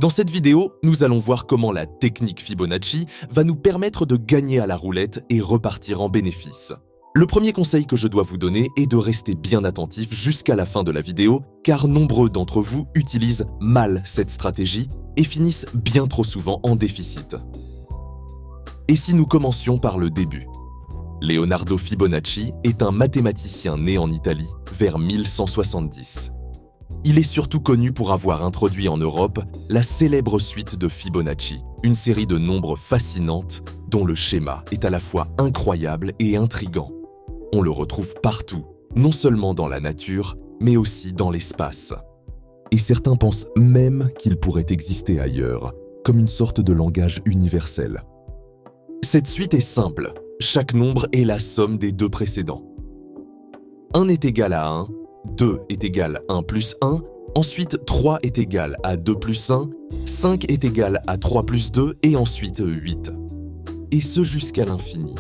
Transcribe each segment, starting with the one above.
Dans cette vidéo, nous allons voir comment la technique Fibonacci va nous permettre de gagner à la roulette et repartir en bénéfice. Le premier conseil que je dois vous donner est de rester bien attentif jusqu'à la fin de la vidéo, car nombreux d'entre vous utilisent mal cette stratégie et finissent bien trop souvent en déficit. Et si nous commencions par le début? Leonardo Fibonacci est un mathématicien né en Italie vers 1170. Il est surtout connu pour avoir introduit en Europe la célèbre suite de Fibonacci, une série de nombres fascinantes dont le schéma est à la fois incroyable et intrigant. On le retrouve partout, non seulement dans la nature, mais aussi dans l'espace. Et certains pensent même qu'il pourrait exister ailleurs, comme une sorte de langage universel. Cette suite est simple, chaque nombre est la somme des deux précédents. 1 est égal à 1, 2 est égal à 1 plus 1, ensuite 3 est égal à 2 plus 1, 5 est égal à 3 plus 2 et ensuite 8. Et ce jusqu'à l'infini.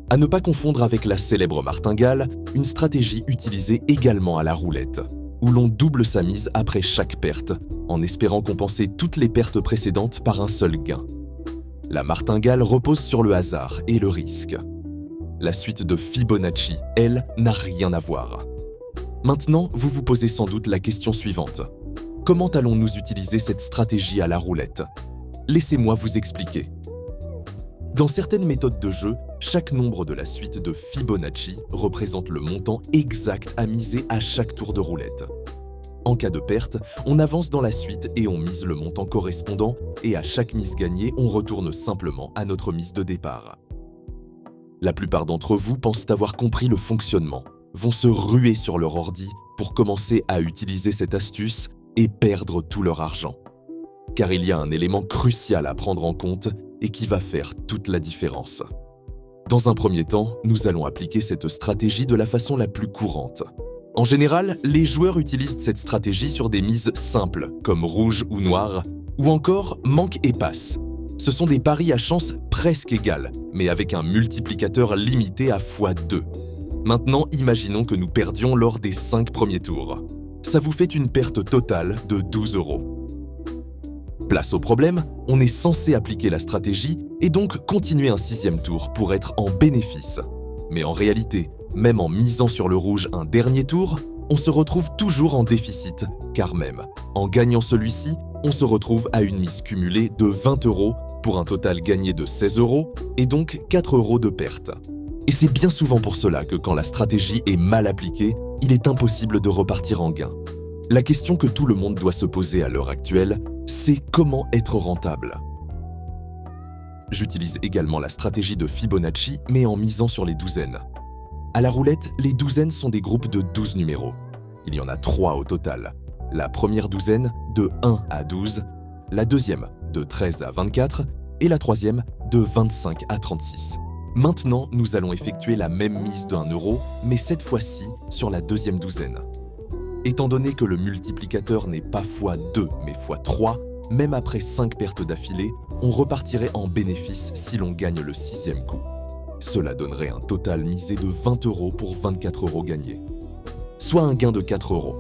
À ne pas confondre avec la célèbre martingale, une stratégie utilisée également à la roulette, où l'on double sa mise après chaque perte, en espérant compenser toutes les pertes précédentes par un seul gain. La martingale repose sur le hasard et le risque. La suite de Fibonacci, elle, n'a rien à voir. Maintenant, vous vous posez sans doute la question suivante. Comment allons-nous utiliser cette stratégie à la roulette? Laissez-moi vous expliquer. Dans certaines méthodes de jeu, chaque nombre de la suite de Fibonacci représente le montant exact à miser à chaque tour de roulette. En cas de perte, on avance dans la suite et on mise le montant correspondant, et à chaque mise gagnée, on retourne simplement à notre mise de départ. La plupart d'entre vous pensent avoir compris le fonctionnement, vont se ruer sur leur ordi pour commencer à utiliser cette astuce et perdre tout leur argent. Car il y a un élément crucial à prendre en compte et qui va faire toute la différence. Dans un premier temps, nous allons appliquer cette stratégie de la façon la plus courante. En général, les joueurs utilisent cette stratégie sur des mises simples, comme rouge ou noir, ou encore manque et passe. Ce sont des paris à chance presque égale, mais avec un multiplicateur limité à x2. Maintenant, imaginons que nous perdions lors des 5 premiers tours. Ça vous fait une perte totale de 12 €. Place au problème, on est censé appliquer la stratégie et donc continuer un 6e tour pour être en bénéfice. Mais en réalité, même en misant sur le rouge un dernier tour, on se retrouve toujours en déficit, car même en gagnant celui-ci, on se retrouve à une mise cumulée de 20 € pour un total gagné de 16 € et donc 4 € de perte. Et c'est bien souvent pour cela que quand la stratégie est mal appliquée, il est impossible de repartir en gain. La question que tout le monde doit se poser à l'heure actuelle, c'est comment être rentable. J'utilise également la stratégie de Fibonacci, mais en misant sur les douzaines. À la roulette, les douzaines sont des groupes de 12 numéros. Il y en a 3 au total. La première douzaine de 1 à 12, la deuxième de 13 à 24 et la troisième de 25 à 36. Maintenant, nous allons effectuer la même mise de 1 €, mais cette fois-ci sur la deuxième douzaine. Étant donné que le multiplicateur n'est pas x2 mais x3, même après 5 pertes d'affilée, on repartirait en bénéfice si l'on gagne le 6e coup. Cela donnerait un total misé de 20 € pour 24 € gagnés, soit un gain de 4 €.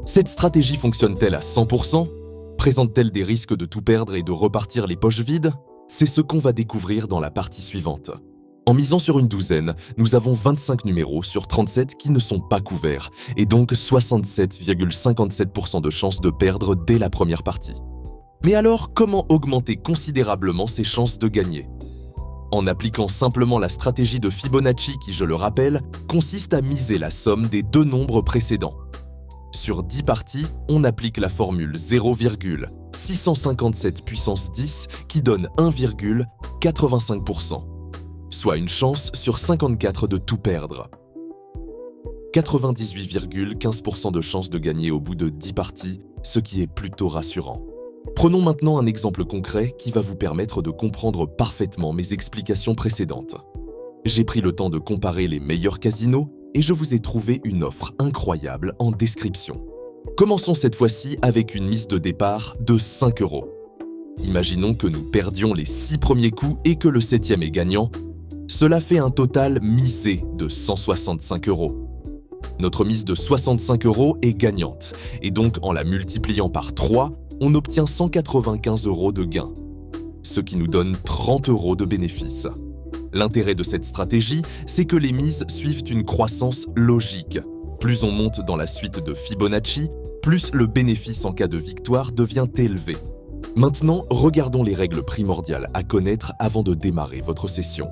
Cette stratégie fonctionne-t-elle à 100%? Présente-t-elle des risques de tout perdre et de repartir les poches vides? C'est ce qu'on va découvrir dans la partie suivante. En misant sur une douzaine, nous avons 25 numéros sur 37 qui ne sont pas couverts, et donc 67,57% de chances de perdre dès la première partie. Mais alors, comment augmenter considérablement ces chances de gagner? En appliquant simplement la stratégie de Fibonacci qui, je le rappelle, consiste à miser la somme des deux nombres précédents. Sur 10 parties, on applique la formule 0,657 puissance 10 qui donne 1,85%, soit une chance sur 54 de tout perdre. 98,15% de chance de gagner au bout de 10 parties, ce qui est plutôt rassurant. Prenons maintenant un exemple concret qui va vous permettre de comprendre parfaitement mes explications précédentes. J'ai pris le temps de comparer les meilleurs casinos et je vous ai trouvé une offre incroyable en description. Commençons cette fois-ci avec une mise de départ de 5 €. Imaginons que nous perdions les 6 premiers coups et que le 7e est gagnant. Cela fait un total misé de 165 €. Notre mise de 65 € est gagnante, et donc en la multipliant par 3, on obtient 195 € de gain, ce qui nous donne 30 € de bénéfice. L'intérêt de cette stratégie, c'est que les mises suivent une croissance logique. Plus on monte dans la suite de Fibonacci, plus le bénéfice en cas de victoire devient élevé. Maintenant, regardons les règles primordiales à connaître avant de démarrer votre session.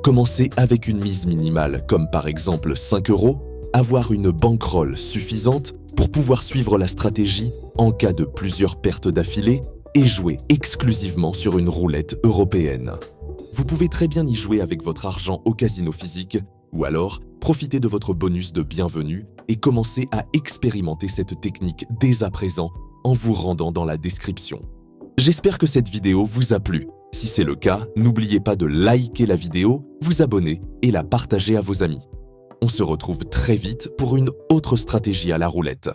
Commencez avec une mise minimale, comme par exemple 5 €, avoir une bankroll suffisante pour pouvoir suivre la stratégie en cas de plusieurs pertes d'affilée et jouer exclusivement sur une roulette européenne. Vous pouvez très bien y jouer avec votre argent au casino physique ou alors profiter de votre bonus de bienvenue et commencer à expérimenter cette technique dès à présent en vous rendant dans la description. J'espère que cette vidéo vous a plu. Si c'est le cas, n'oubliez pas de liker la vidéo, vous abonner et la partager à vos amis. On se retrouve très vite pour une autre stratégie à la roulette.